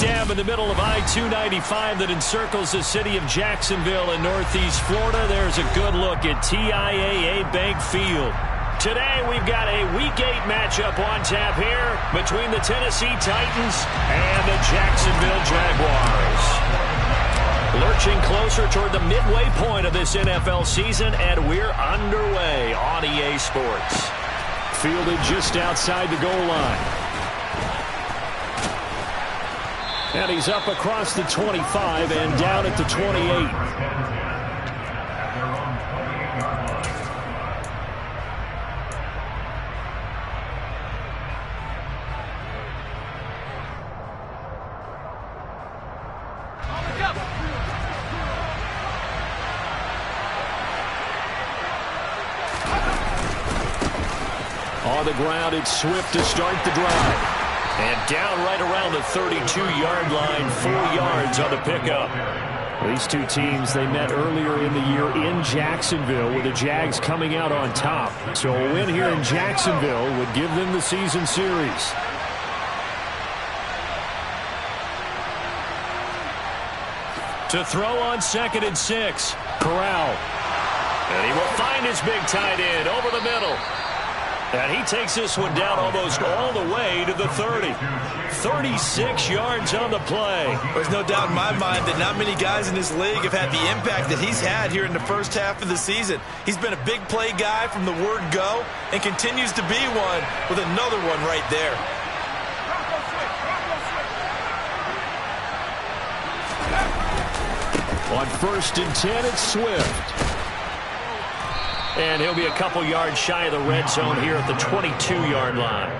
dam in the middle of I-295 that encircles the city of Jacksonville in northeast Florida. There's a good look at TIAA Bank Field. Today we've got a Week 8 matchup on tap here between the Tennessee Titans and the Jacksonville Jaguars. Lurching closer toward the midway point of this NFL season, and we're underway on EA Sports. Fielded just outside the goal line. And he's up across the 25 and down at the 28. On the ground, it's Swift to start the drive. And down right around the 32-yard line, 4 yards on the pickup. These two teams, they met earlier in the year in Jacksonville with the Jags coming out on top. So a win here in Jacksonville would give them the season series. To throw on 2nd and 6, Corral. And he will find his big tight end over the middle. And he takes this one down almost all the way to the 30. 36 yards on the play. There's no doubt in my mind that not many guys in this league have had the impact that he's had here in the first half of the season. He's been a big play guy from the word go and continues to be one with another one right there. On 1st and 10, it's Swift. And he'll be a couple yards shy of the red zone here at the 22-yard line.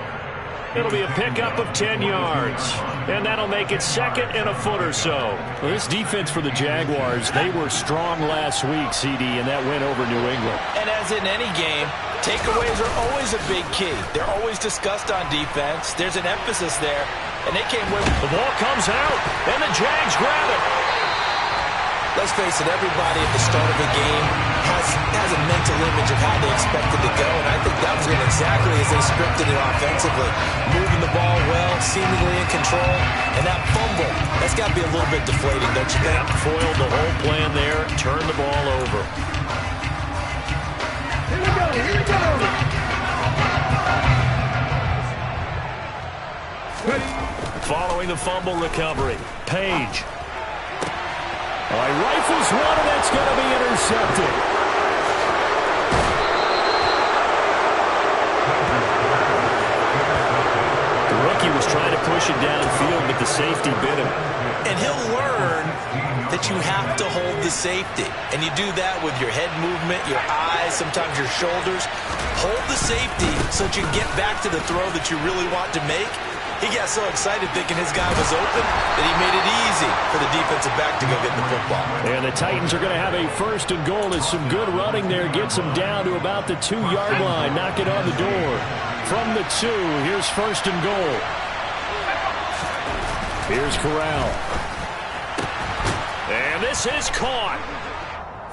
It'll be a pickup of 10 yards. And that'll make it 2nd and a foot or so. Well, this defense for the Jaguars, they were strong last week, CD, and that went over New England. And as in any game, takeaways are always a big key. They're always discussed on defense. There's an emphasis there, and they came with. The ball comes out, and the Jags grab it. Let's face it, everybody at the start of a game has a mental image of how they expect it to go, and I think that was going exactly as they scripted it offensively. Moving the ball well, seemingly in control, and that fumble, that's got to be a little bit deflating, don't you think? Yeah, foiled the whole plan there, turned the ball over. Here we go, here we go! Following the fumble recovery, Page. He rifles one, and that's going to be intercepted. The rookie was trying to push it downfield, but the safety bit him. And he'll learn that you have to hold the safety. And you do that with your head movement, your eyes, sometimes your shoulders. Hold the safety so that you get back to the throw that you really want to make. He got so excited thinking his guy was open that he made it easy for the defensive back to go get the football. And the Titans are going to have a 1st and goal as some good running there gets them down to about the 2-yard line. Knock it on the door. From the 2, here's 1st and goal. Here's Corral. And this is caught.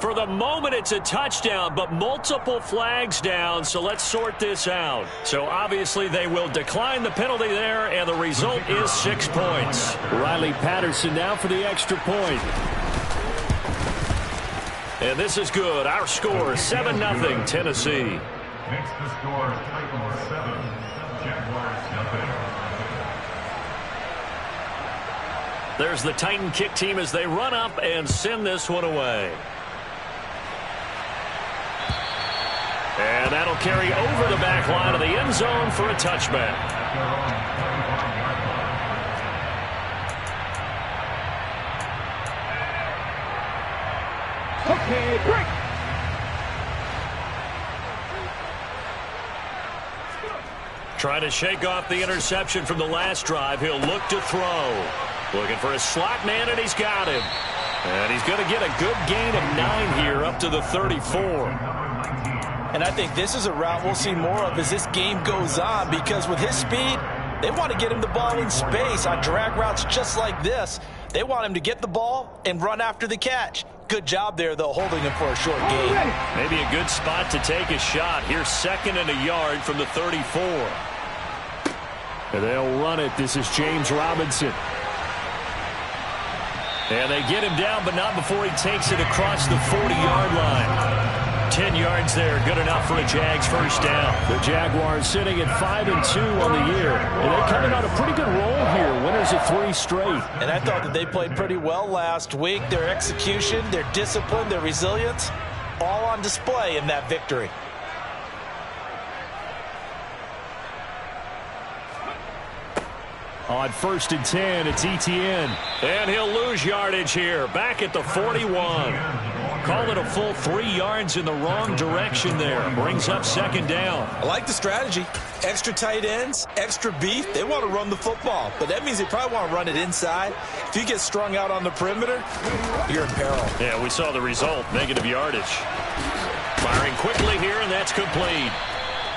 For the moment, it's a touchdown, but multiple flags down, so let's sort this out. So obviously they will decline the penalty there, and the result is 6 points. Riley Patterson now for the extra point. And this is good. Our score, 7-0 Tennessee. Next to score, Titans 7, Jaguars nothing. There's the Titan kick team as they run up and send this one away. And that'll carry over the back line of the end zone for a touchback. Okay, break. Trying to shake off the interception from the last drive. He'll look to throw. Looking for a slot man, and he's got him. And he's going to get a good gain of 9 here up to the 34. And I think this is a route we'll see more of as this game goes on, because with his speed, they want to get him the ball in space on drag routes just like this. They want him to get the ball and run after the catch. Good job there, though, holding him for a short gain. Maybe a good spot to take a shot. Here's 2nd and a yard from the 34. And they'll run it. This is James Robinson. And they get him down, but not before he takes it across the 40-yard line. 10 yards there, good enough for a Jags first down. The Jaguars sitting at 5-2 on the year. And they're coming on a pretty good roll here, winners of 3 straight. And I thought that they played pretty well last week. Their execution, their discipline, their resilience, all on display in that victory. On 1st and 10, it's Etienne. And he'll lose yardage here. Back at the 41. Call it a full 3 yards in the wrong direction there. Brings up 2nd down. I like the strategy. Extra tight ends, extra beef. They want to run the football, but that means they probably want to run it inside. If you get strung out on the perimeter, you're in peril. Yeah, we saw the result. Negative yardage. Firing quickly here, and that's complete.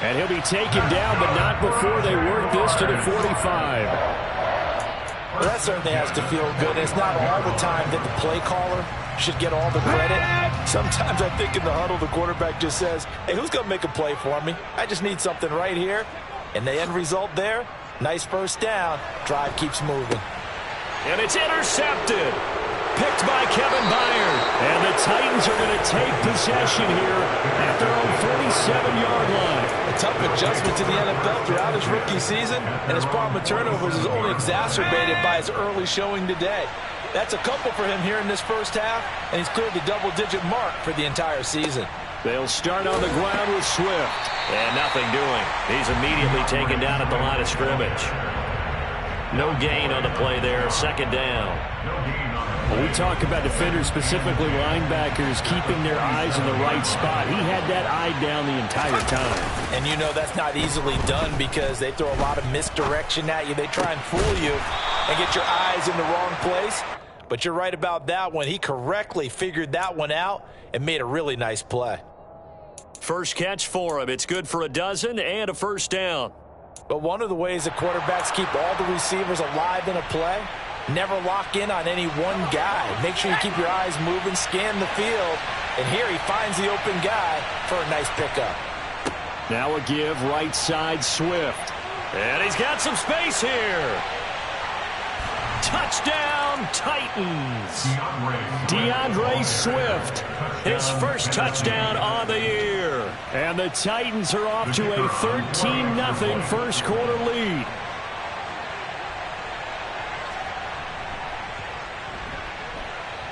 And he'll be taken down, but not before they work this to the 45. Well, that certainly has to feel good. It's not all the time that the play caller should get all the credit. Sometimes I think in the huddle, the quarterback just says, hey, who's going to make a play for me? I just need something right here. And the end result there, nice first down. Drive keeps moving. And it's intercepted. Picked by Kevin Byard. And the Titans are going to take possession here at their own 47-yard line. A tough adjustment to the NFL throughout his rookie season, and his problem with turnovers is only exacerbated by his early showing today. That's a couple for him here in this first half, and he's cleared the double-digit mark for the entire season. They'll start on the ground with Swift. And nothing doing. He's immediately taken down at the line of scrimmage. No gain on the play there. 2nd down. When we talk about defenders, specifically linebackers, keeping their eyes in the right spot, he had that eye down the entire time. And you know that's not easily done because they throw a lot of misdirection at you. They try and fool you and get your eyes in the wrong place. But you're right about that one. He correctly figured that one out and made a really nice play. First catch for him. It's good for a dozen and a first down. But one of the ways the quarterbacks keep all the receivers alive in a play, never lock in on any one guy. Make sure you keep your eyes moving, scan the field. And here he finds the open guy for a nice pickup. Now a give right side Swift. And he's got some space here. Touchdown, Titans. DeAndre Swift, his first touchdown on the year. And the Titans are off to a 13-0 first quarter lead.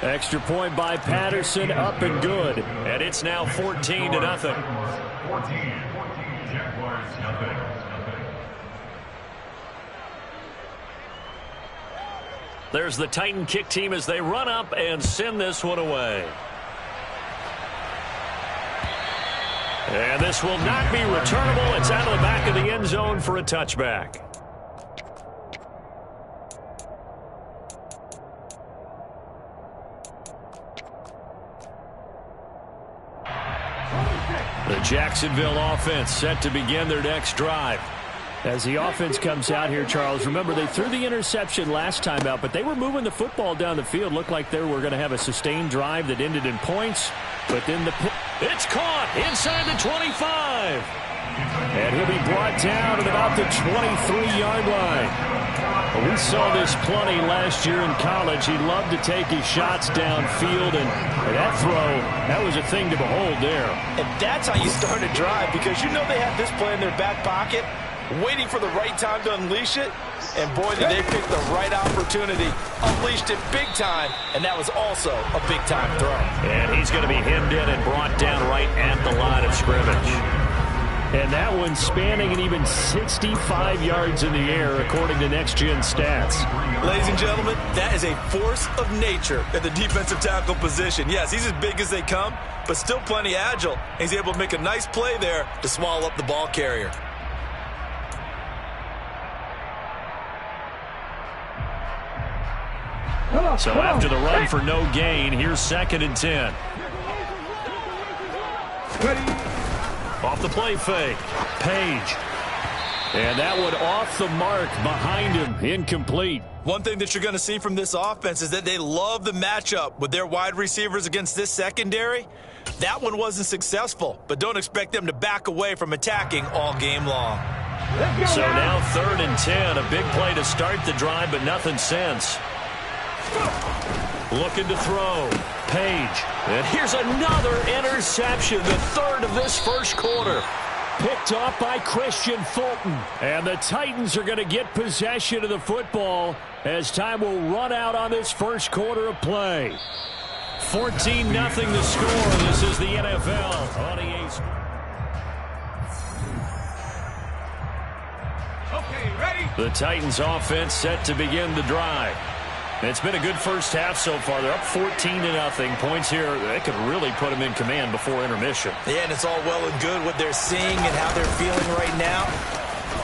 Extra point by Patterson, up and good. And it's now 14-0. 14, Jaguars, nothing. There's the Titan kick team as they run up and send this one away. And this will not be returnable. It's out of the back of the end zone for a touchback. The Jacksonville offense set to begin their next drive. As the offense comes out here, Charles, remember they threw the interception last time out, but they were moving the football down the field. Looked like they were going to have a sustained drive that ended in points, but then it's caught inside the 25. And he'll be brought down at about the 23-yard line. Well, we saw this plenty last year in college. He loved to take his shots downfield, and that throw, that was a thing to behold there. And that's how you start a drive, because you know they have this play in their back pocket, waiting for the right time to unleash it. And boy, did they pick the right opportunity. Unleashed it big time, and that was also a big-time throw. And he's going to be hemmed in and brought down right at the line of scrimmage. And that one spanning an even 65 yards in the air, according to Next Gen Stats. Ladies and gentlemen, that is a force of nature at the defensive tackle position. Yes, he's as big as they come, but still plenty agile. He's able to make a nice play there to swallow up the ball carrier. So after the run for no gain, here's 2nd and 10. Off the play fake. Page. And that one off the mark behind him. Incomplete. One thing that you're going to see from this offense is that they love the matchup with their wide receivers against this secondary. That one wasn't successful, but don't expect them to back away from attacking all game long. So now 3rd and 10. A big play to start the drive, but nothing since. Looking to throw. Page. And here's another interception, the third of this first quarter. Picked off by Christian Fulton. And the Titans are going to get possession of the football as time will run out on this first quarter of play. 14-0 the score. This is the NFL on EA. Okay, ready? The Titans offense set to begin the drive. It's been a good first half so far. They're up 14-0. Points here, they could really put them in command before intermission. Yeah, and it's all well and good what they're seeing and how they're feeling right now.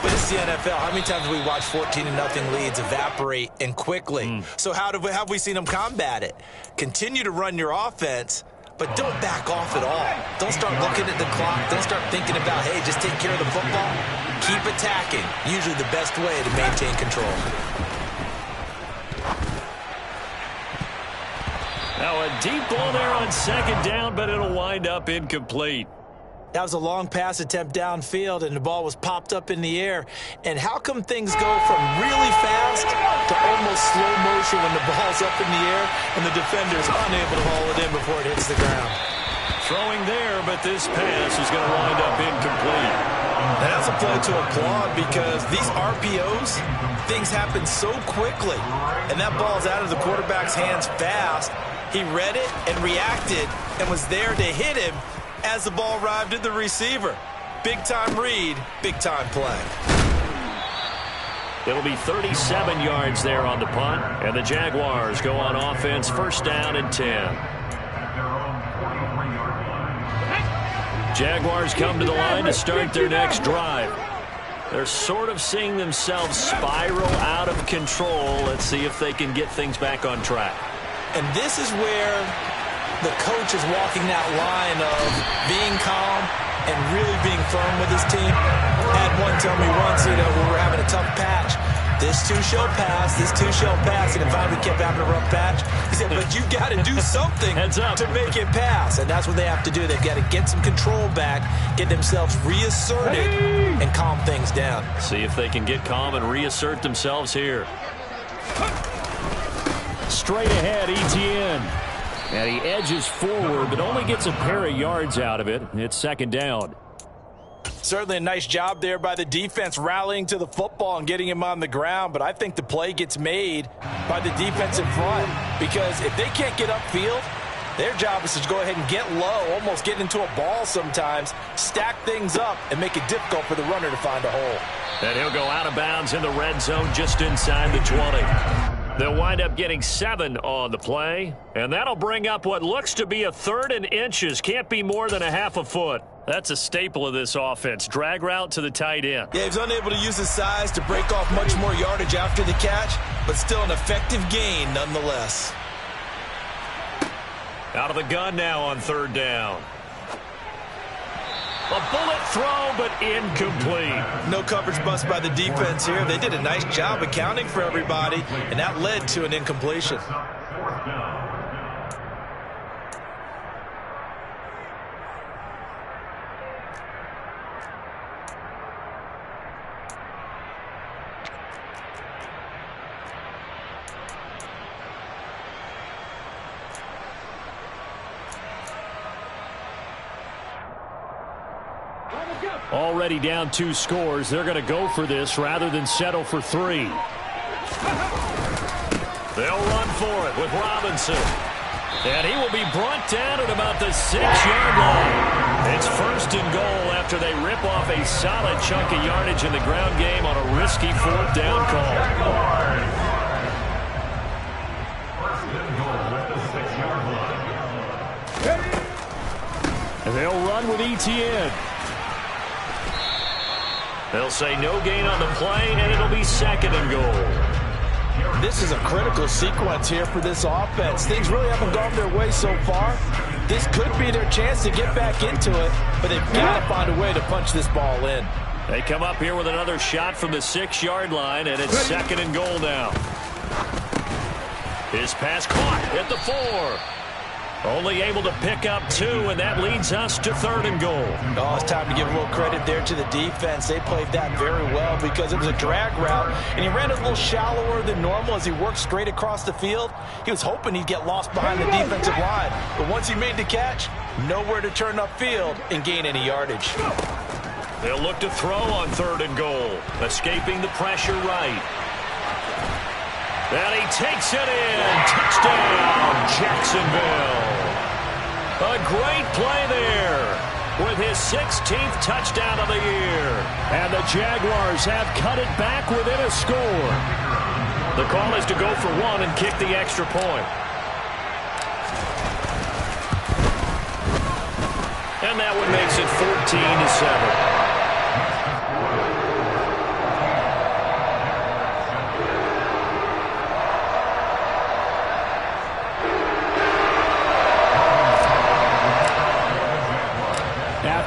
But it's the NFL. How many times have we watched 14-0 leads evaporate and quickly? So how have we seen them combat it? Continue to run your offense, but don't back off at all. Don't start looking at the clock. Don't start thinking about, hey, just take care of the football. Keep attacking. Usually the best way to maintain control. Now a deep ball there on second down, but it'll wind up incomplete. That was a long pass attempt downfield, and the ball was popped up in the air. And how come things go from really fast to almost slow motion when the ball's up in the air and the defender's unable to haul it in before it hits the ground? Throwing there, but this pass is going to wind up incomplete. And that's a play to applaud because these RPOs, things happen so quickly. And that ball's out of the quarterback's hands fast. He read it and reacted and was there to hit him as the ball arrived at the receiver. Big-time read, big-time play. It'll be 37 yards there on the punt, and the Jaguars go on offense, first down and 10. Jaguars come to the line to start their next drive. They're sort of seeing themselves spiral out of control. Let's see if they can get things back on track. And this is where the coach is walking that line of being calm and really being firm with his team. Had one tell me once, when we're having a tough patch, this too shall pass, this too shall pass, and finally we kept having a rough patch. He said, but you got to do something to make it pass, and that's what they have to do. They've got to get some control back, get themselves reasserted, and calm things down. See if they can get calm and reassert themselves here. Straight ahead, Etienne. And he edges forward, but only gets a pair of yards out of it. It's second down. Certainly a nice job there by the defense rallying to the football and getting him on the ground, but I think the play gets made by the defense in front because if they can't get upfield, their job is to go ahead and get low, almost get into a ball sometimes, stack things up, and make it difficult for the runner to find a hole. And he'll go out of bounds in the red zone just inside the 20. They'll wind up getting 7 on the play, and that'll bring up what looks to be a 3rd and inches. Can't be more than a half a foot. That's a staple of this offense. Drag route to the tight end. Yeah, he's unable to use his size to break off much more yardage after the catch, but still an effective gain nonetheless. Out of the gun now on 3rd down. A bullet throw, but incomplete. No coverage bust by the defense here. They did a nice job accounting for everybody, and that led to an incompletion. Already down 2 scores. They're going to go for this rather than settle for 3. They'll run for it with Robinson. And he will be brought down at about the 6-yard line. It's 1st and goal after they rip off a solid chunk of yardage in the ground game on a risky 4th down call. And they'll run with Etienne. They'll say no gain on the play, and it'll be 2nd and goal. This is a critical sequence here for this offense. Things really haven't gone their way so far. This could be their chance to get back into it, but they've got to find a way to punch this ball in. They come up here with another shot from the 6-yard line, and it's 2nd and goal now. His pass caught at the 4. Only able to pick up 2, and that leads us to 3rd and goal. Oh, it's time to give a little credit there to the defense. They played that very well because it was a drag route, and he ran a little shallower than normal as he worked straight across the field. He was hoping he'd get lost behind the defensive line, but once he made the catch, nowhere to turn upfield and gain any yardage. They'll look to throw on 3rd and goal, escaping the pressure right. And he takes it in. Touchdown, Jacksonville. A great play there with his 16th touchdown of the year. And the Jaguars have cut it back within a score. The call is to go for 1 and kick the extra point. And that one makes it 14-7.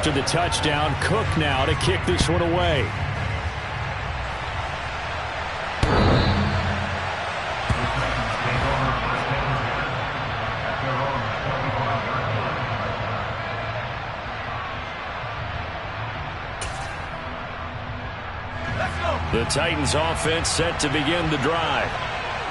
After the touchdown, Cook now to kick this one away. The Titans offense set to begin the drive.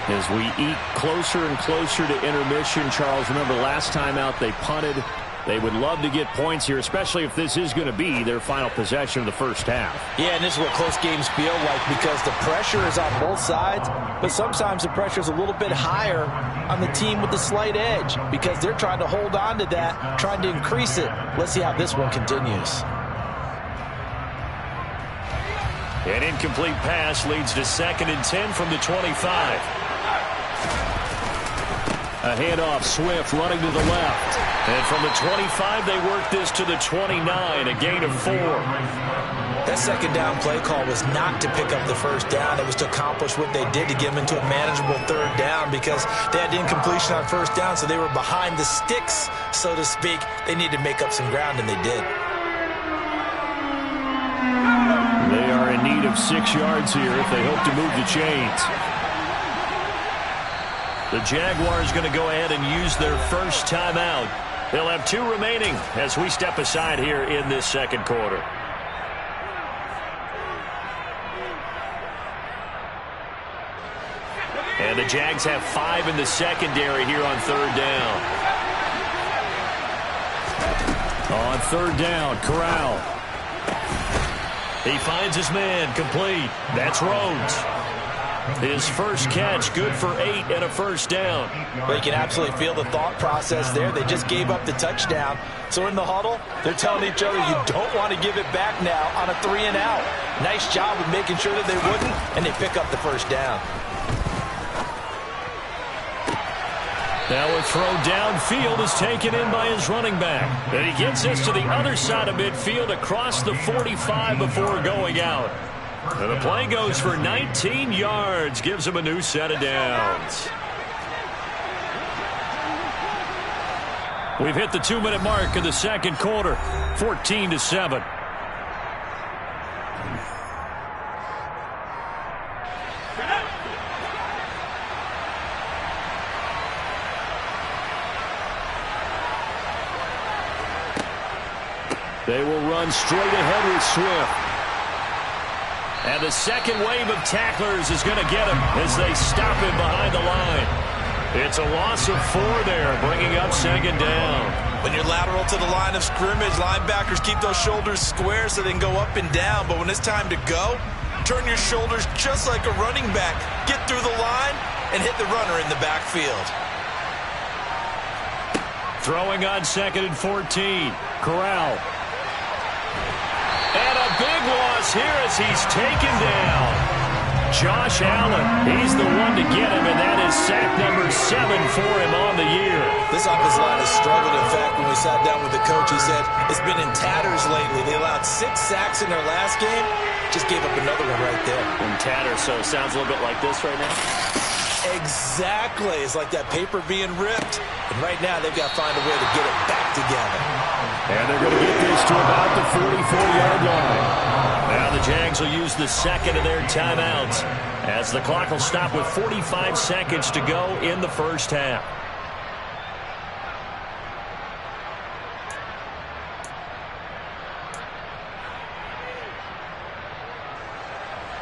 As we eat closer and closer to intermission, Charles, remember last time out they punted. They would love to get points here, especially if this is going to be their final possession of the first half. Yeah, and this is what close games feel like because the pressure is on both sides, but sometimes the pressure is a little bit higher on the team with the slight edge because they're trying to hold on to that, trying to increase it. Let's see how this one continues. An incomplete pass leads to 2nd and 10 from the 25. A handoff, Swift running to the left. And from the 25, they work this to the 29, a gain of 4. That second down play call was not to pick up the first down. It was to accomplish what they did to get them into a manageable 3rd down because they had incompletion on 1st down, so they were behind the sticks, so to speak. They needed to make up some ground, and they did. They are in need of 6 yards here if they hope to move the chains. The Jaguars going to go ahead and use their first timeout. They'll have 2 remaining as we step aside here in this second quarter. And the Jags have 5 in the secondary here on 3rd down. On 3rd down, Corral. He finds his man, complete. That's Rhodes. His first catch, good for 8 and a first down. Well, you can absolutely feel the thought process there. They just gave up the touchdown. So in the huddle, they're telling each other, you don't want to give it back now on a 3 and out. Nice job of making sure that they wouldn't, and they pick up the first down. Now a throw downfield is taken in by his running back. And he gets us to the other side of midfield across the 45 before going out. And the play goes for 19 yards, gives him a new set of downs. We've hit the 2-minute mark of the second quarter, 14-7. They will run straight ahead with Swift. And the second wave of tacklers is going to get him as they stop him behind the line. It's a loss of 4 there, bringing up 2nd down. When you're lateral to the line of scrimmage, linebackers keep those shoulders square so they can go up and down. But when it's time to go, turn your shoulders just like a running back. Get through the line and hit the runner in the backfield. Throwing on 2nd and 14. Corral. And a big loss here as he's taken down. Josh Allen, he's the one to get him, and that is sack number 7 for him on the year. This offensive line has struggled. In fact, when we sat down with the coach, he said it's been in tatters lately. They allowed 6 sacks in their last game. Just gave up another one right there. In tatters, so it sounds a little bit like this right now. Exactly. It's like that paper being ripped. And right now, they've got to find a way to get it back together. And they're going to get this to about the 44-yard line. Now the Jags will use the second of their timeouts as the clock will stop with 45 seconds to go in the first half.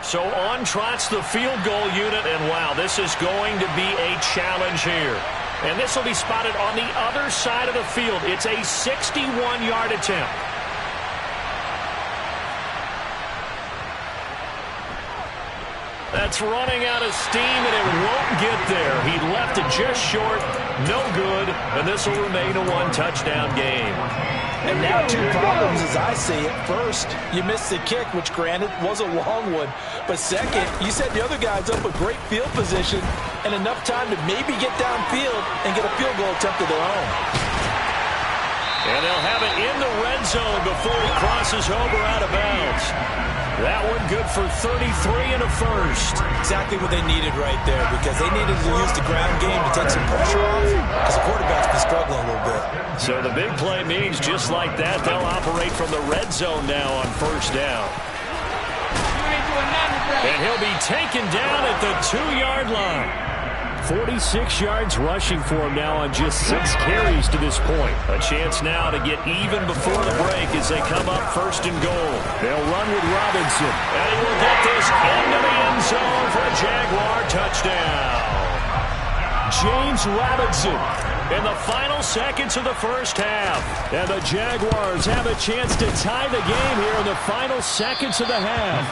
So on trots the field goal unit, and wow, this is going to be a challenge here. And this will be spotted on the other side of the field. It's a 61-yard attempt. That's running out of steam, and it won't get there. He left it just short, no good, and this will remain a one-touchdown game. And now two problems as I see it. First, you missed the kick, which granted was a long one. But second, you set the other guys up with great field position and enough time to maybe get downfield and get a field goal attempt of their own. And they'll have it in the red zone before he crosses over out of bounds. That one good for 33 and a first. Exactly what they needed right there, because they needed to use the ground game to take some pressure off, because the quarterback's been struggling a little bit. So the big play means just like that, they'll operate from the red zone now on first down. And he'll be taken down at the 2-yard line. 46 yards rushing for him now on just 6 carries to this point. A chance now to get even before the break as they come up first and goal. They'll run with Robinson. And he will get this into the end zone for a Jaguar touchdown. James Robinson in the final seconds of the first half. And the Jaguars have a chance to tie the game here in the final seconds of the half.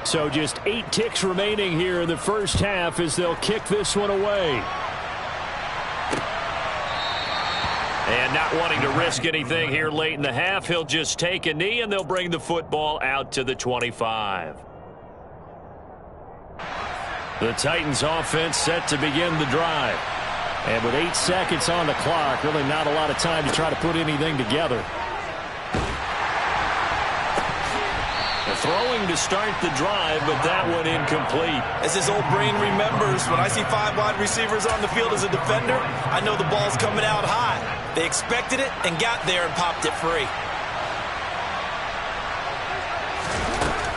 So just 8 ticks remaining here in the first half as they'll kick this one away. And not wanting to risk anything here late in the half, he'll just take a knee and they'll bring the football out to the 25. The Titans offense set to begin the drive. And with 8 seconds on the clock, really not a lot of time to try to put anything together. Throwing to start the drive, but that one incomplete. As his old brain remembers, when I see 5 wide receivers on the field as a defender, I know the ball's coming out high. They expected it and got there and popped it free.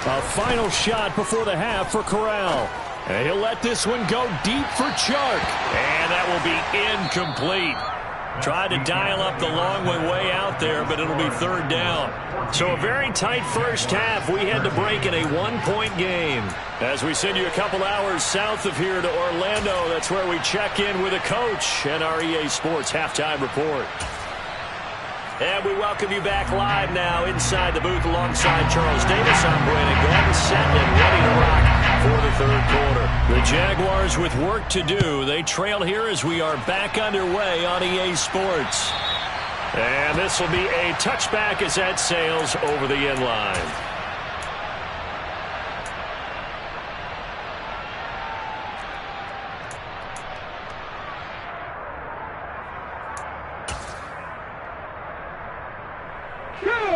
A final shot before the half for Corral. And he'll let this one go deep for Chark. And that will be incomplete. Tried to dial up the long way out there, but it'll be third down. So a very tight first half. We had to break in a 1-point game. As we send you a couple hours south of here to Orlando, that's where we check in with a coach and our EA Sports halftime report. And we welcome you back live now inside the booth alongside Charles Davis. I'm Brandon Gordon, set and ready to rock for the third quarter. The Jaguars with work to do. They trail here as we are back underway on EA Sports. And this will be a touchback as that sails over the end line.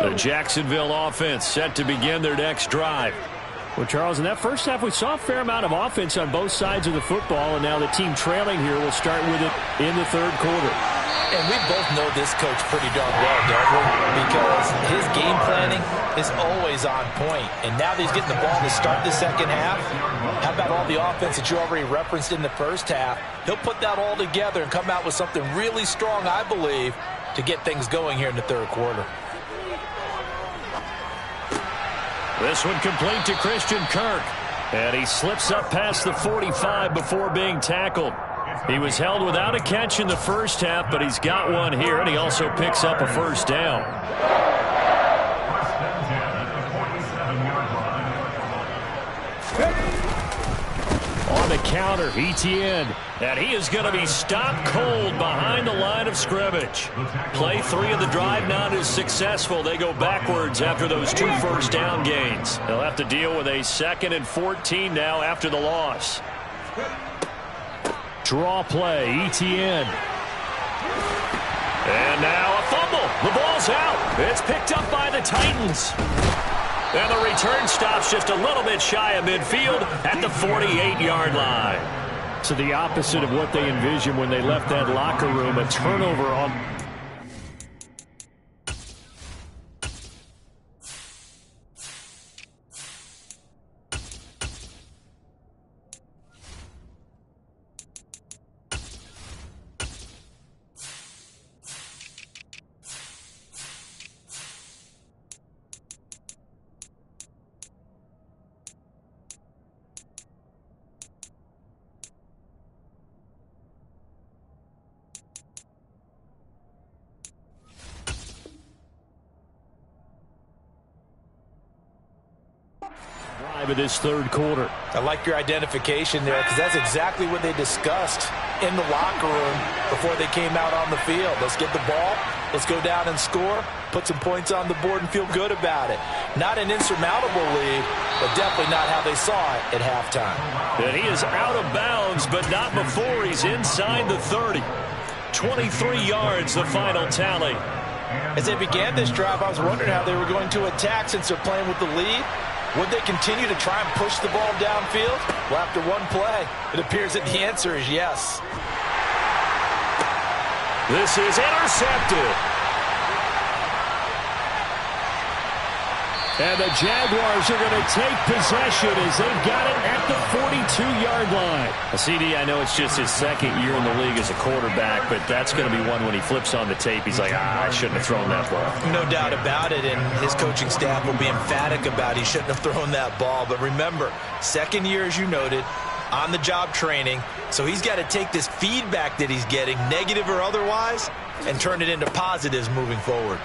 The Jacksonville offense set to begin their next drive. Well, Charles, in that first half, we saw a fair amount of offense on both sides of the football, and now the team trailing here will start with it in the third quarter. And we both know this coach pretty darn well, don't we? Because his game planning is always on point. And now that he's getting the ball to start the second half, how about all the offense that you already referenced in the first half? He'll put that all together and come out with something really strong, I believe, to get things going here in the third quarter. This one complete to Christian Kirk. And he slips up past the 45 before being tackled. He was held without a catch in the first half, but he's got one here, and he also picks up a first down. On the counter, Etienne. And he is going to be stopped cold behind the line of scrimmage. Play 3 of the drive not as successful. They go backwards after those 2 first down gains. They'll have to deal with a 2nd and 14 now after the loss. Draw play, Etienne. And now a fumble. The ball's out. It's picked up by the Titans. And the return stops just a little bit shy of midfield at the 48-yard line. So the opposite of what they envisioned when they left that locker room, a turnover on... of this third quarter. I like your identification there because that's exactly what they discussed in the locker room before they came out on the field. Let's get the ball. Let's go down and score, put some points on the board, and feel good about it. Not an insurmountable lead, but definitely not how they saw it at halftime. And he is out of bounds, but not before he's inside the 30. 23 yards, the final tally. As they began this drive, I was wondering how they were going to attack since they're playing with the lead. Would they continue to try and push the ball downfield? Well, after one play, it appears that the answer is yes. This is intercepted. And the Jaguars are going to take possession as they've got it at the 42-yard line. CD, I know it's just his second year in the league as a quarterback, but that's going to be one when he flips on the tape. He's like, I shouldn't have thrown that ball. No doubt about it, and his coaching staff will be emphatic about he shouldn't have thrown that ball. But remember, second year, as you noted, on-the-job training, so he's got to take this feedback that he's getting, negative or otherwise, and turn it into positives moving forward.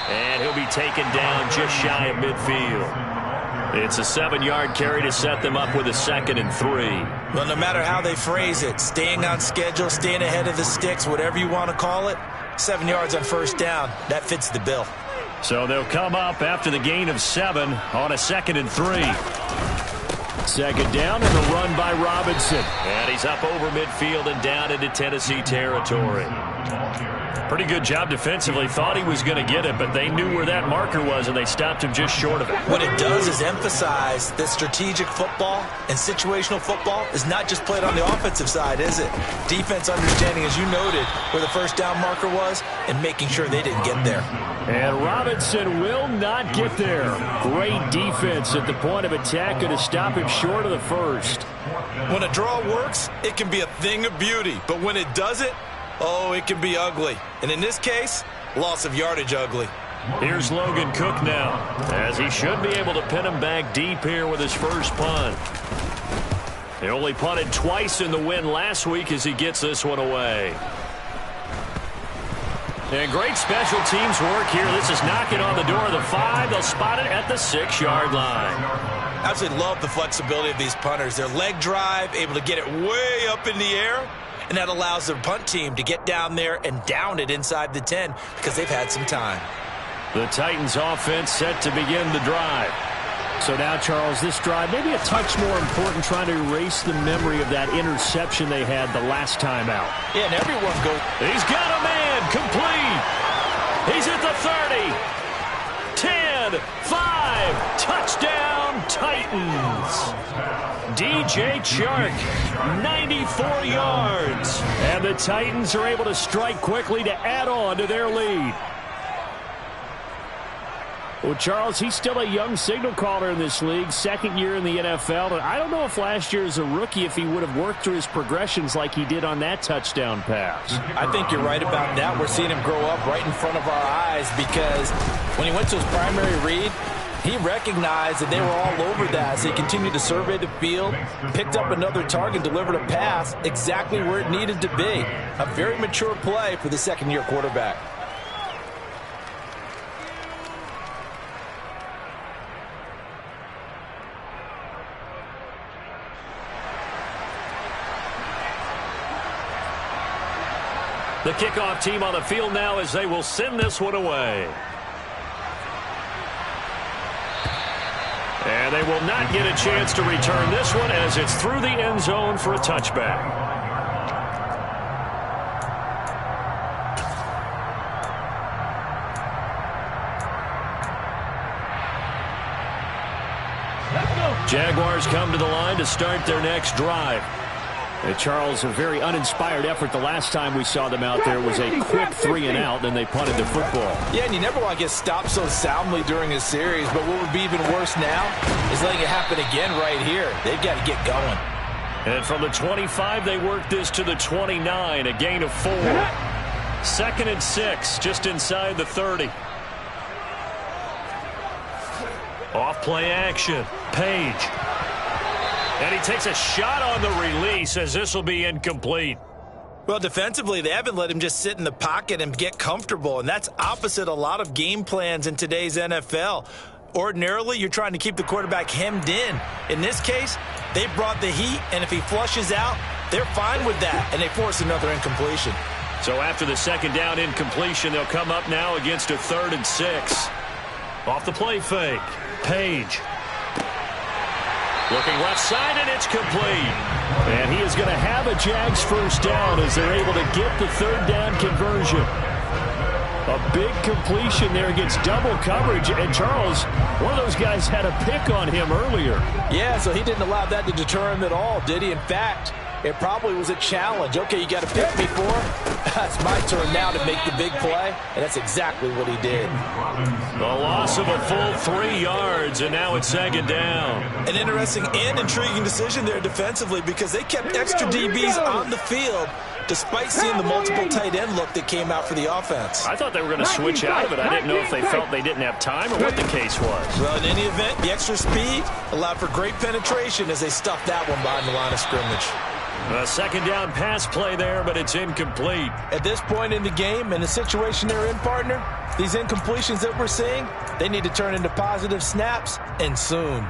And he'll be taken down just shy of midfield. It's a 7-yard carry to set them up with a 2nd and 3. Well, no matter how they phrase it, staying on schedule, staying ahead of the sticks, whatever you want to call it, 7 yards on first down, that fits the bill. So they'll come up after the gain of 7 on a 2nd and 3. 2nd down and a run by Robinson. And he's up over midfield and down into Tennessee territory. Pretty good job defensively. Thought he was going to get it, but they knew where that marker was, and they stopped him just short of it. What it does is emphasize that strategic football and situational football is not just played on the offensive side, is it? Defense understanding, as you noted, where the first down marker was and making sure they didn't get there. And Robinson will not get there. Great defense at the point of attack, going to stop him short of the first. When a draw works, it can be a thing of beauty, but when it doesn't, oh, it can be ugly. And in this case, loss of yardage ugly. Here's Logan Cook now, as he should be able to pin him back deep here with his first punt. He only punted twice in the win last week as he gets this one away. And great special teams work here. This is knocking on the door of the 5. They'll spot it at the 6-yard line. Absolutely love the flexibility of these punters. Their leg drive, able to get it way up in the air. And that allows the punt team to get down there and down it inside the 10 because they've had some time. The Titans offense set to begin the drive. So now, Charles, this drive maybe a touch more important, trying to erase the memory of that interception they had the last time out. Yeah, and everyone goes. He's got a man complete. He's at the 30. 10, 5, touchdown Titans. DJ Chark, 94 yards. And the Titans are able to strike quickly to add on to their lead. Well, Charles, he's still a young signal caller in this league, second year in the NFL. And I don't know if last year as a rookie, if he would have worked through his progressions like he did on that touchdown pass. I think you're right about that. We're seeing him grow up right in front of our eyes because when he went to his primary read, he recognized that they were all over that as he continued to survey the field, picked up another target, delivered a pass exactly where it needed to be. A very mature play for the second-year quarterback. The kickoff team on the field now as they will send this one away. And they will not get a chance to return this one as it's through the end zone for a touchback. Jaguars come to the line to start their next drive. Charles, a very uninspired effort the last time we saw them out there was a quick 3-and-out, then they punted the football. Yeah, and you never want to get stopped so soundly during a series, but what would be even worse now is letting it happen again right here. They've got to get going. And from the 25, they work this to the 29, a gain of 4. 2nd and 6, just inside the 30. Off play action, Page. And he takes a shot on the release as this will be incomplete. Well, defensively, they haven't let him just sit in the pocket and get comfortable, and that's opposite a lot of game plans in today's NFL. Ordinarily, you're trying to keep the quarterback hemmed in. In this case, they brought the heat, and if he flushes out, they're fine with that, and they force another incompletion. So after the second down incompletion, they'll come up now against a 3rd and 6. Off the play fake. Page. Looking left side, and it's complete. And he is going to have a Jags first down as they're able to get the 3rd down conversion. A big completion there against double coverage. And Charles, one of those guys had a pick on him earlier. Yeah, so he didn't allow that to deter him at all, did he? In fact, it probably was a challenge. Okay, you got to pick me for. It's my turn now to make the big play, and that's exactly what he did. The loss of a full 3 yards, and now it's 2nd down. An interesting and intriguing decision there defensively because they kept extra DBs on the field despite seeing the multiple tight end look that came out for the offense. I thought they were going to switch out of it. I didn't know if they felt they didn't have time or what the case was. Well, in any event, the extra speed allowed for great penetration as they stuffed that one behind the line of scrimmage. A 2nd down pass play there, but it's incomplete. At this point in the game and the situation they're in, partner, these incompletions that we're seeing, they need to turn into positive snaps, and soon.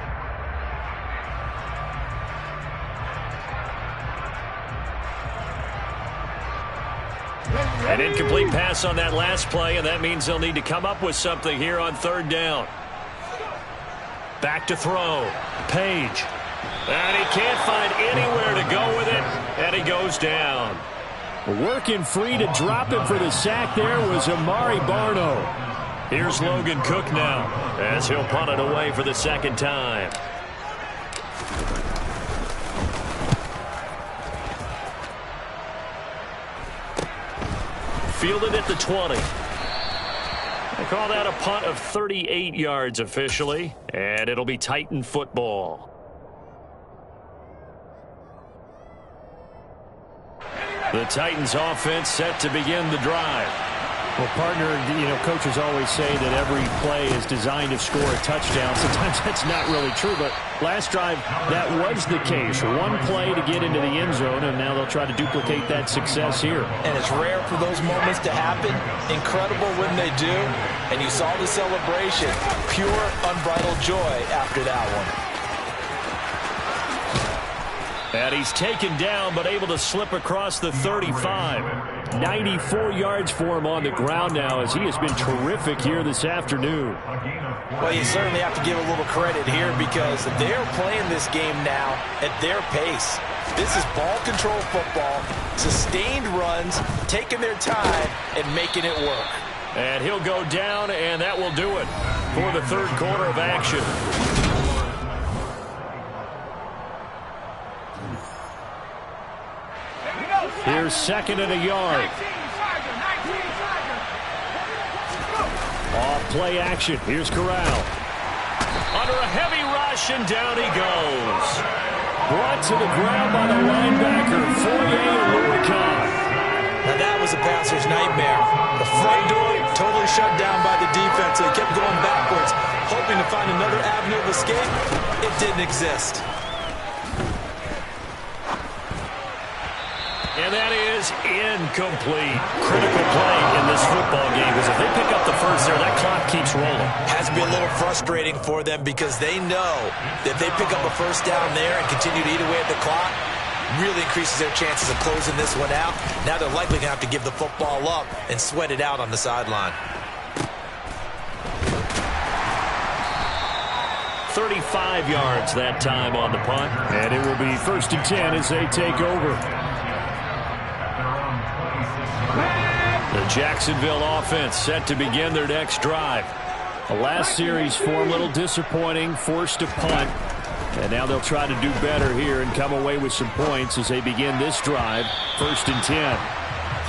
An incomplete pass on that last play, and that means they'll need to come up with something here on 3rd down. Back to throw. Page. And he can't find anywhere to go with it, and he goes down. Working free to drop him for the sack there was Amari Barno. Here's Logan Cook now, as he'll punt it away for the 2nd time. Fielded at the 20. They call that a punt of 38 yards officially, and it'll be Titan football. The Titans offense set to begin the drive. Well, partner, coaches always say that every play is designed to score a touchdown. Sometimes that's not really true, but last drive, that was the case. One play to get into the end zone, and now they'll try to duplicate that success here. And it's rare for those moments to happen. Incredible when they do. And you saw the celebration. Pure, unbridled joy after that one. And he's taken down, but able to slip across the 35. 94 yards for him on the ground now, as he has been terrific here this afternoon. Well, you certainly have to give a little credit here because they're playing this game now at their pace. This is ball control football, sustained runs, taking their time, and making it work. And he'll go down, and that will do it for the 3rd quarter of action. Here's 2nd and a yard. Off play action. Here's Corral. Under a heavy rush, and down he goes. Brought to the ground by the linebacker, Foye. Now that was a passer's nightmare. The front door totally shut down by the defense. They kept going backwards, hoping to find another avenue of escape. It didn't exist. And that is incomplete. Critical play in this football game, because if they pick up the first there, that clock keeps rolling. Has to be a little frustrating for them because they know that if they pick up a first down there and continue to eat away at the clock, really increases their chances of closing this one out. Now they're likely going to have to give the football up and sweat it out on the sideline. 35 yards that time on the punt. And it will be 1st and 10 as they take over. The Jacksonville offense set to begin their next drive. The last series for a little disappointing, forced to punt. And now they'll try to do better here and come away with some points as they begin this drive. 1st and 10.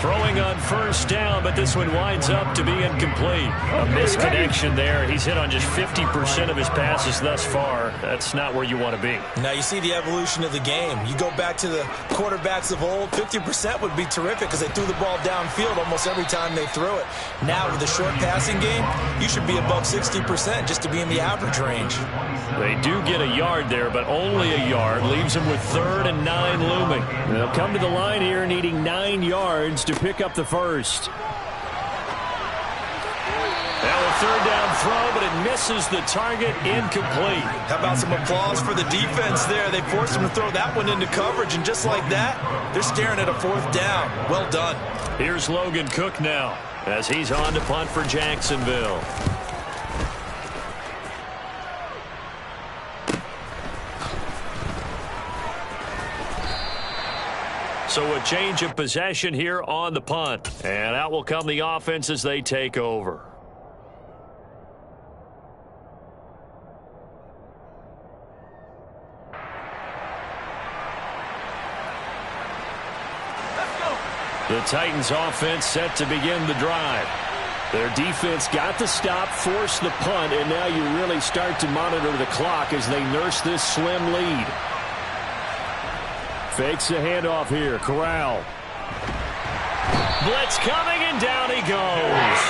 Throwing on first down, but this one winds up to be incomplete. A misconnection there. He's hit on just 50% of his passes thus far. That's not where you want to be. Now you see the evolution of the game. You go back to the quarterbacks of old, 50% would be terrific because they threw the ball downfield almost every time they threw it. Now with the short passing game, you should be above 60% just to be in the average range. They do get a yard there, but only a yard. Leaves them with 3rd and 9 looming. They'll come to the line here needing 9 yards to pick up the first. They'll third down throw, but it misses the target, incomplete. How about some applause for the defense there? They forced him to throw that one into coverage, and just like that, they're staring at a fourth down. Well done. Here's Logan Cook now as he's on to punt for Jacksonville. So a change of possession here on the punt. And out will come the offense as they take over. The Titans offense set to begin the drive. Their defense got the stop, forced the punt, and now you really start to monitor the clock as they nurse this slim lead. Fakes the handoff here. Corral. Blitz coming, and down he goes.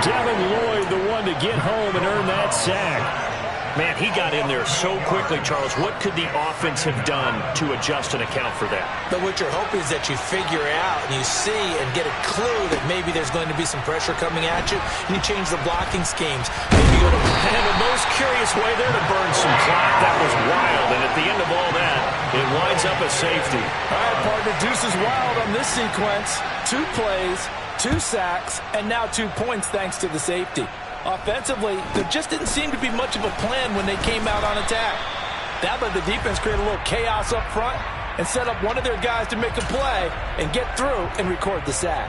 Devin Lloyd, the one to get home and earn that sack. Man, he got in there so quickly, Charles. What could the offense have done to adjust and account for that? But what you're hoping is that you figure out and you see and get a clue that maybe there's going to be some pressure coming at you, and you change the blocking schemes. Maybe go to and the most curious way there to burn some clock. That was wild, and at the end of all that, it winds up a safety. All right, partner, Deuce is wild on this sequence. 2 plays, 2 sacks, and now 2 points thanks to the safety. Offensively, there just didn't seem to be much of a plan when they came out on attack. That let the defense create a little chaos up front and set up one of their guys to make a play and get through and record the sack.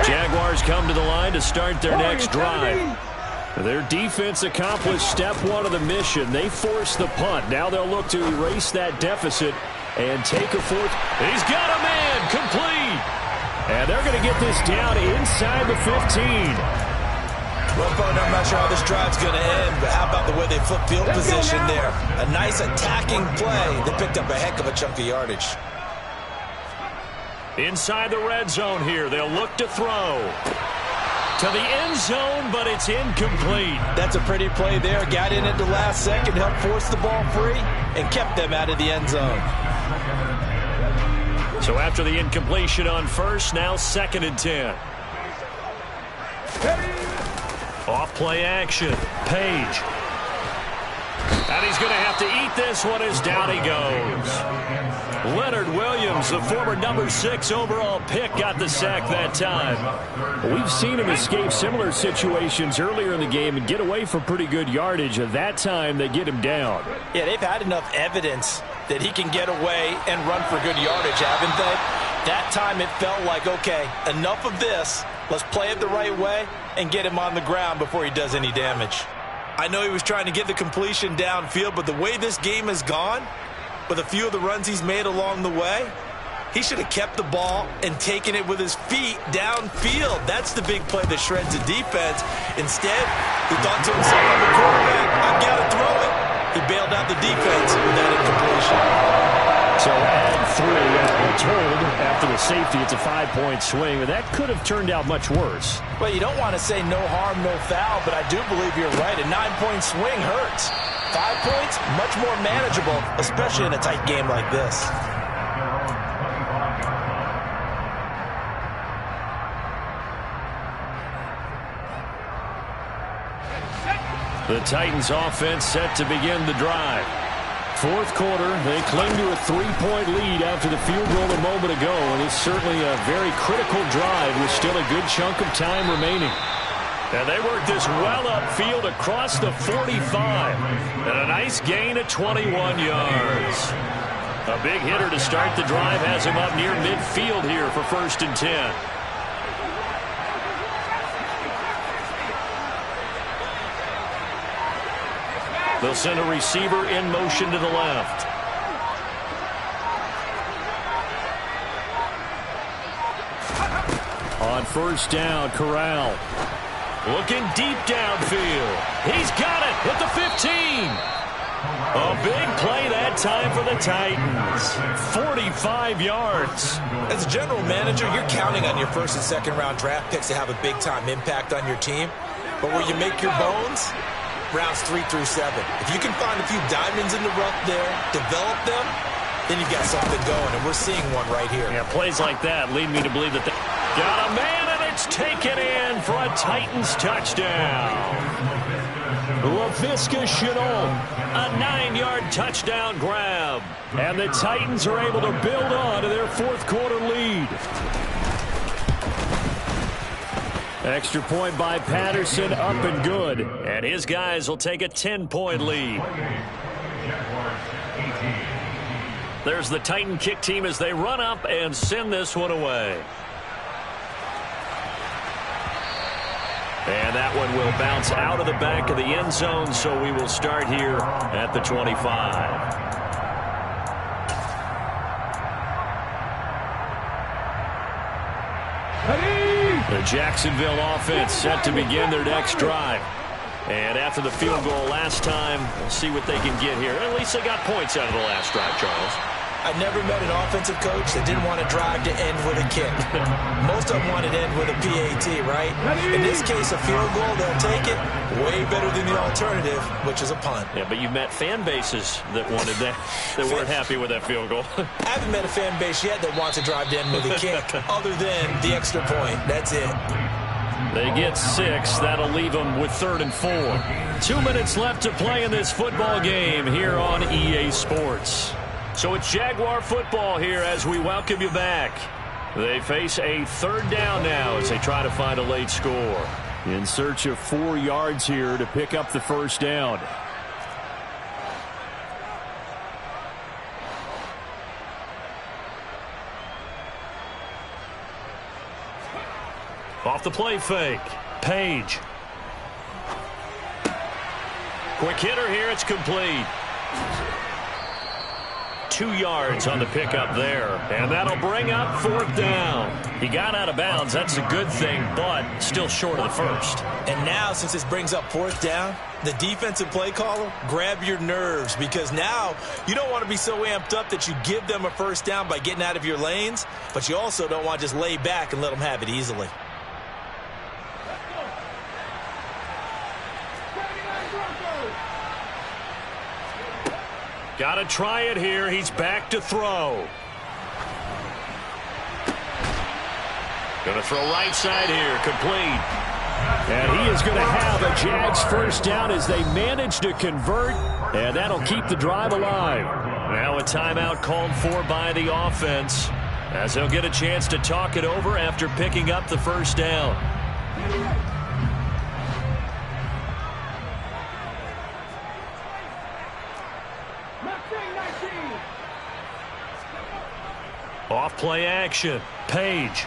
Jaguars come to the line to start their next drive. Their defense accomplished step 1 of the mission. They forced the punt. Now they'll look to erase that deficit and take a fourth. He's got a man, complete. And they're going to get this down inside the 15. Well, partner, I'm not sure how this drive's going to end, but how about the way they flip field position there? A nice attacking play. They picked up a heck of a chunk of yardage. Inside the red zone here. They'll look to throw. To the end zone, but it's incomplete. That's a pretty play there. Got in at the last second, helped force the ball free, and kept them out of the end zone. So after the incompletion on first, now 2nd and 10. Off play action. Page. And he's going to have to eat this one as down he goes. Leonard Williams, the former number 6 overall pick, got the sack that time. We've seen him escape similar situations earlier in the game and get away from pretty good yardage. At that time, they get him down. Yeah, they've had enough evidence that he can get away and run for good yardage, haven't they? That time it felt like, okay, enough of this. Let's play it the right way and get him on the ground before he does any damage. I know he was trying to get the completion downfield, but the way this game has gone, with a few of the runs he's made along the way, he should have kept the ball and taken it with his feet downfield. That's the big play that shreds the defense. Instead, he thought to himself, I'm the quarterback, I've got to throw it. He bailed out the defense with that incompletion. So add 3, we're told after the safety it's a 5-point swing, but that could have turned out much worse. Well, you don't want to say no harm, no foul, but I do believe you're right. A 9-point swing hurts. 5 points, much more manageable, especially in a tight game like this. The Titans offense set to begin the drive. 4th quarter, they cling to a 3-point lead after the field goal a moment ago, and it's certainly a very critical drive with still a good chunk of time remaining. And they work this well upfield across the 45. And a nice gain of 21 yards. A big hitter to start the drive has him up near midfield here for 1st and 10. They'll send a receiver in motion to the left. On 1st down, Corral. Looking deep downfield. He's got it at the 15. A big play that time for the Titans. 45 yards. As a general manager, you're counting on your 1st and 2nd round draft picks to have a big-time impact on your team. But where you make your bones, rounds 3 through 7. If you can find a few diamonds in the rough there, develop them, then you've got something going, and we're seeing one right here. Yeah, plays like that lead me to believe that they got a man, and they It's taken in for a Titans touchdown. Laviska Shenault, a 9-yard touchdown grab. And the Titans are able to build on to their fourth quarter lead. Extra point by Patterson, up and good. And his guys will take a 10-point lead. There's the Titan kick team as they run up and send this one away. And that one will bounce out of the back of the end zone, so we will start here at the 25. The Jacksonville offense set to begin their next drive. And after the field goal last time, we'll see what they can get here. At least they got points out of the last drive, Charles. I've never met an offensive coach that didn't want to drive to end with a kick. Most of them want to end with a PAT, right? In this case, a field goal, they'll take it. Way better than the alternative, which is a punt. Yeah, but you've met fan bases that wanted that, that weren't happy with that field goal. I haven't met a fan base yet that wants to drive to end with a kick, other than the extra point. That's it. They get 6. That'll leave them with 3rd and 4. 2 minutes left to play in this football game here on EA Sports. So it's Jaguar football here as we welcome you back. They face a 3rd down now as they try to find a late score. In search of 4 yards here to pick up the first down. Off the play fake. Page. Quick hitter here. It's complete. 2 yards on the pickup there. And that'll bring up 4th down. He got out of bounds. That's a good thing, but still short of the first. And now, since this brings up 4th down, the defensive play caller, grab your nerves, because now you don't want to be so amped up that you give them a first down by getting out of your lanes, but you also don't want to just lay back and let them have it easily. Got to try it here. He's back to throw. Going to throw right side here. Complete. And he is going to have a Jags first down as they manage to convert. And that'll keep the drive alive. Now a timeout called for by the offense, as they'll get a chance to talk it over after picking up the first down. Off play action. Page.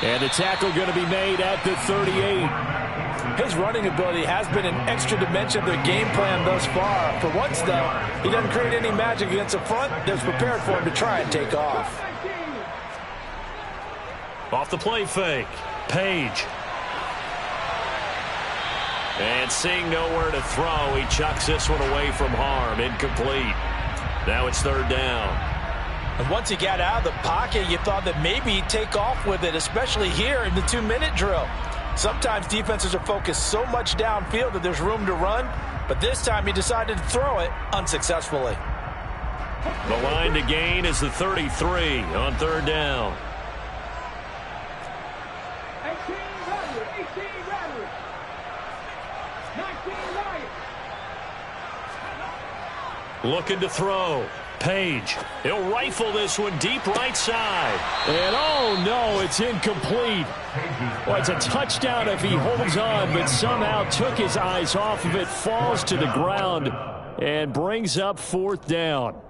And the tackle going to be made at the 38. His running ability has been an extra dimension of their game plan thus far. For once, though, he doesn't create any magic against the front that's prepared for him to try and take off. Off the play fake. Page. And seeing nowhere to throw, he chucks this one away from harm. Incomplete. Now it's 3rd down. And once he got out of the pocket, you thought that maybe he'd take off with it, especially here in the 2-minute drill. Sometimes defenses are focused so much downfield that there's room to run, but this time he decided to throw it unsuccessfully. The line to gain is the 33 on 3rd down. 18 Rattler. 19 Lions. Looking to throw. Page. He'll rifle this one deep right side. And oh no, it's incomplete. Well, it's a touchdown if he holds on, but somehow took his eyes off of it, falls to the ground, and brings up 4th down.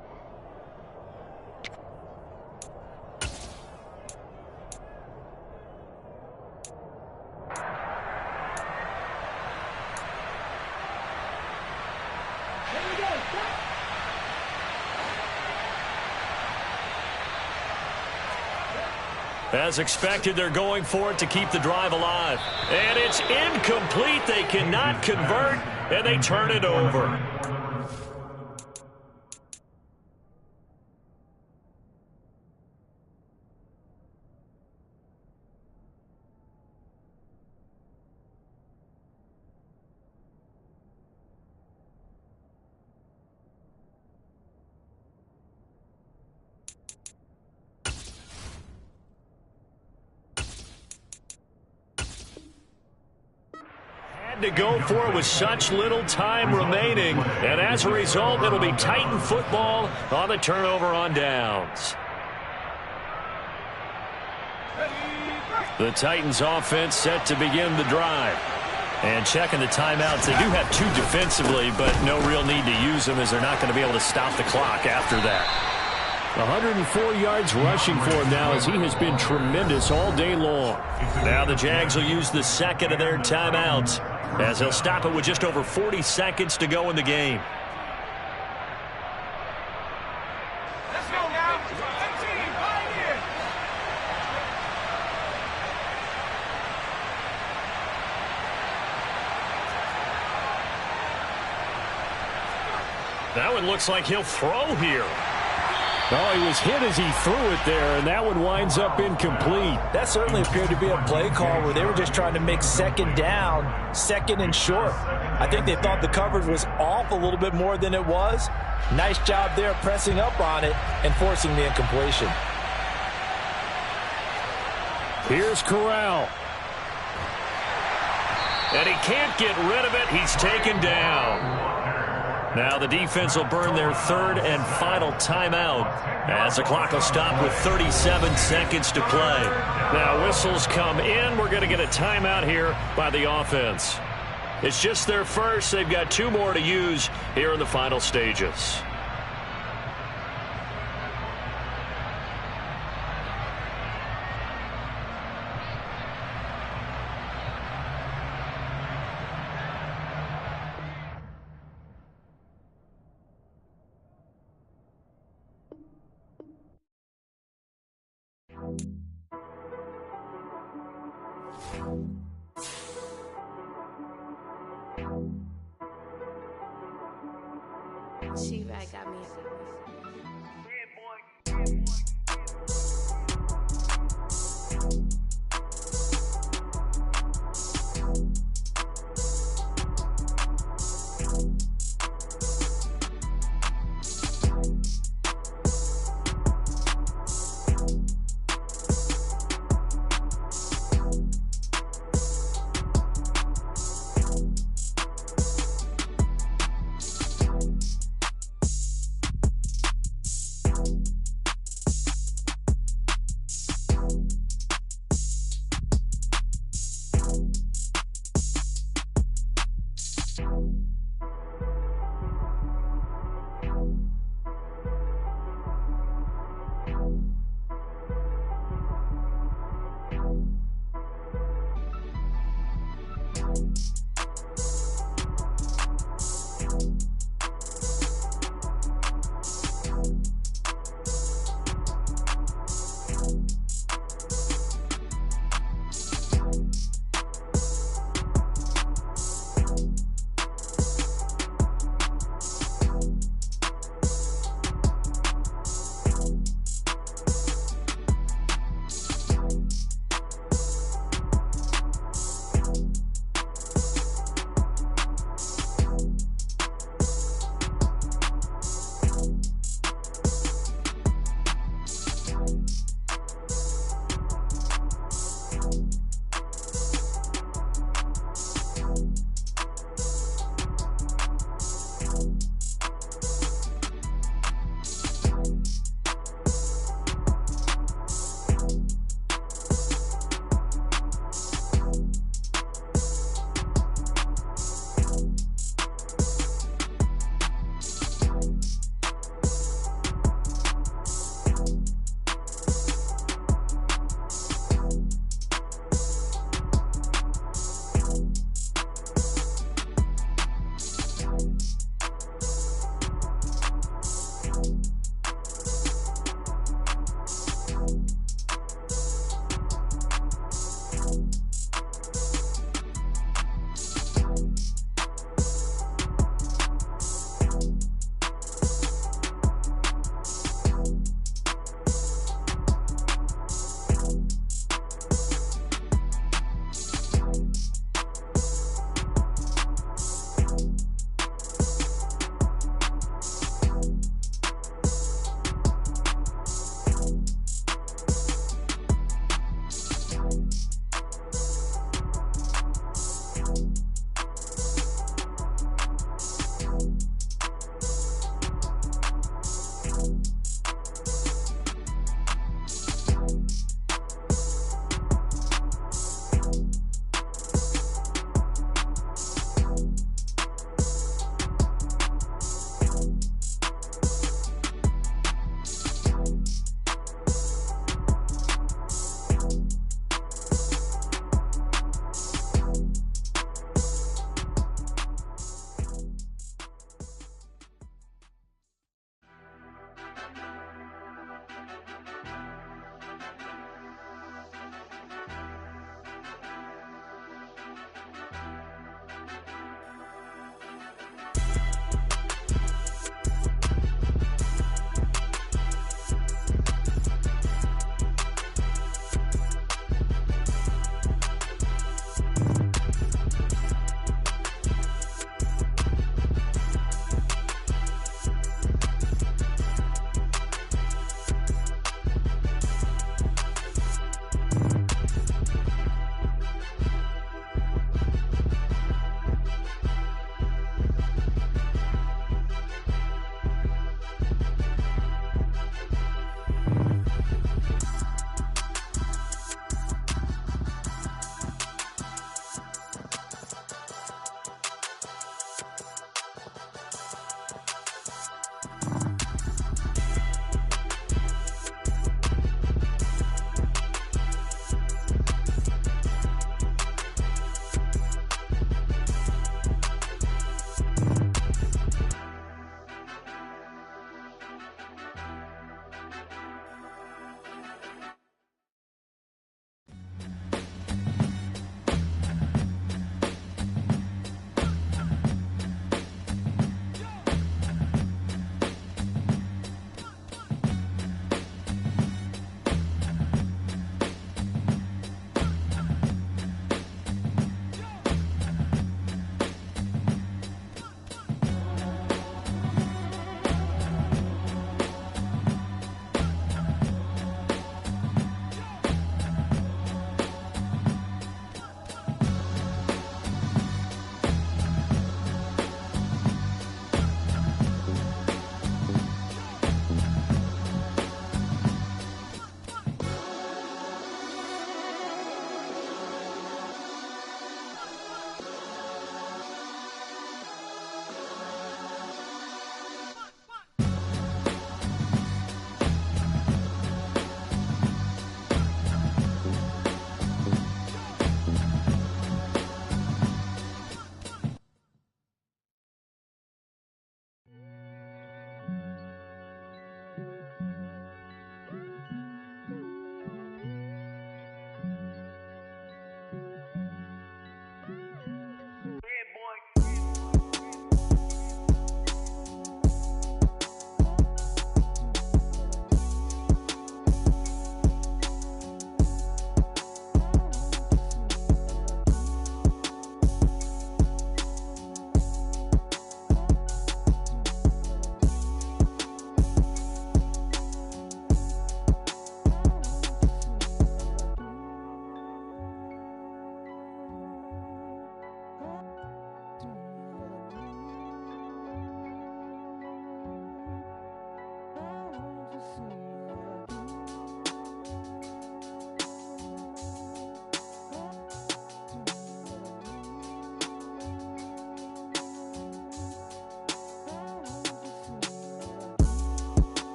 As expected, they're going for it to keep the drive alive. And it's incomplete. They cannot convert, and they turn it over. to go for with such little time remaining. And as a result, it'll be Titan football on the turnover on downs. The Titans offense set to begin the drive. And checking the timeouts, they do have 2 defensively, but no real need to use them as they're not going to be able to stop the clock after that. 104 yards rushing for him now as he has been tremendous all day long. Now the Jags will use the second of their timeouts as they'll stop it with just over 40 seconds to go in the game. Let's go now. 18, right here. That one looks like he'll throw here. Oh, he was hit as he threw it there, and that one winds up incomplete. That certainly appeared to be a play call where they were just trying to make second down, second and short. I think they thought the coverage was off a little bit more than it was. Nice job there pressing up on it and forcing the incompletion. Here's Corral. And he can't get rid of it. He's taken down. Now the defense will burn their 3rd and final timeout as the clock will stop with 37 seconds to play. Now whistles come in. We're going to get a timeout here by the offense. It's just their first. They've got 2 more to use here in the final stages. She-Rag got me.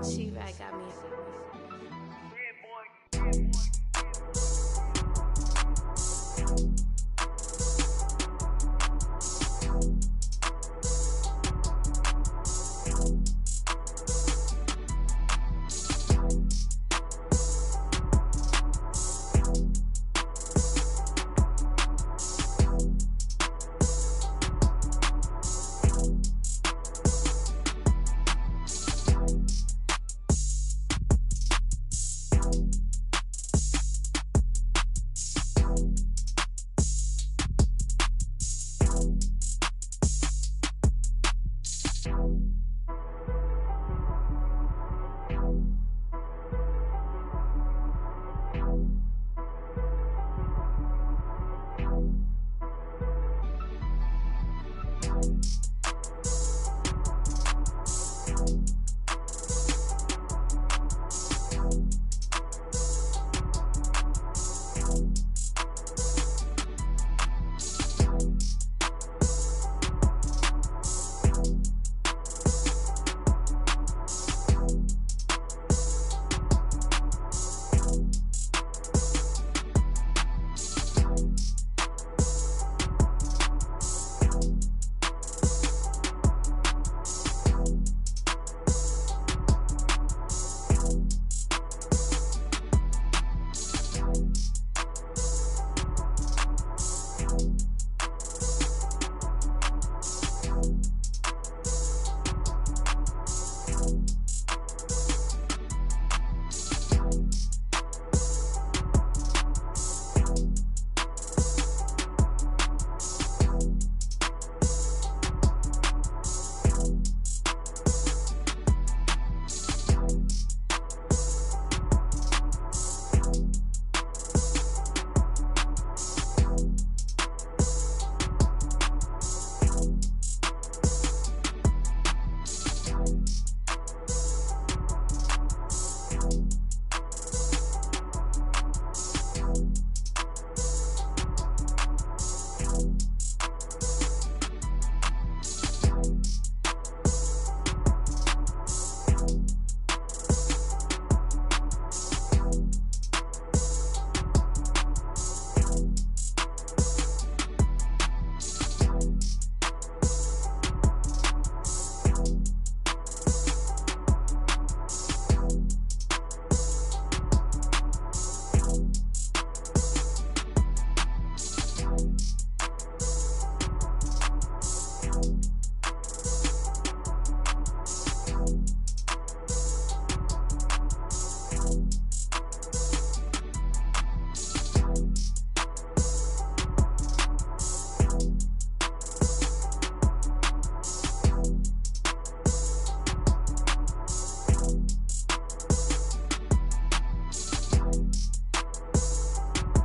She back got me.